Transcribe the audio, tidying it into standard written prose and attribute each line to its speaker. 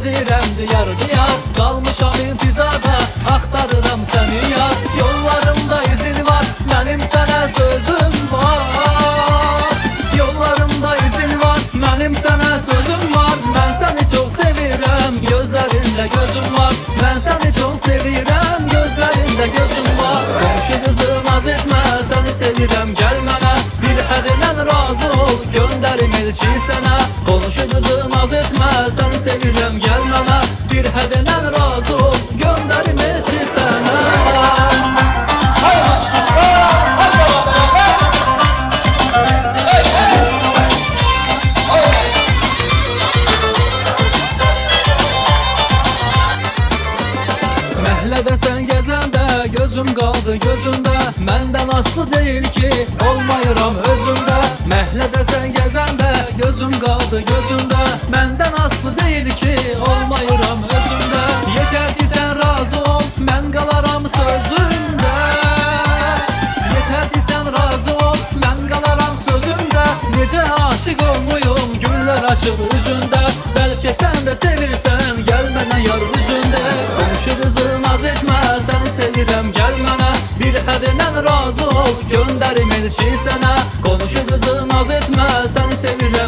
Speaker 1: gəzirəm diyar diyar, qalmışam intizarda, axtarıram səni yar. Yollarımda izin var, mənim sənə sözüm var. Yollarımda izin var, mənim sənə sözüm var. Mən səni çox sevirəm, gözlərində gözüm var. Mən səni çox sevirəm, gözlərində gözüm var. Qonşu qızı naz etmə, səni sevirəm, gəl mənə. Bir həddən razı ol, göndərim elçi sənə. Qonşu qızı naz etmə, səni sevirəm, gəl mənə. Bir həddən razı ol, göndərim elçi sənə. Məhlədə sən gəzəndə gözüm qaldı gözündə, məndən aslı deyil ki, olmayıram özümdə. Məhlədə sən gəzəndə gözüm qaldı gözündə, məndən aslı deyil ki, olmayıram özümdə. Yetər ki sən razı ol, mən qalaram sözümdə. Yetər ki sən razı ol, mən qalaram sözümdə. Necə aşiq olmuyum, güllər açıb üzündə. Bəlkə sən də sevirsən, gəl mənə yar üzündə. Qonşu qızı naz etmə, səni sevirəm, gəl mənə. Bir həddən razı ol, göndərim elçi sənə. Qonşu qızı naz etmə, səni sevirəm,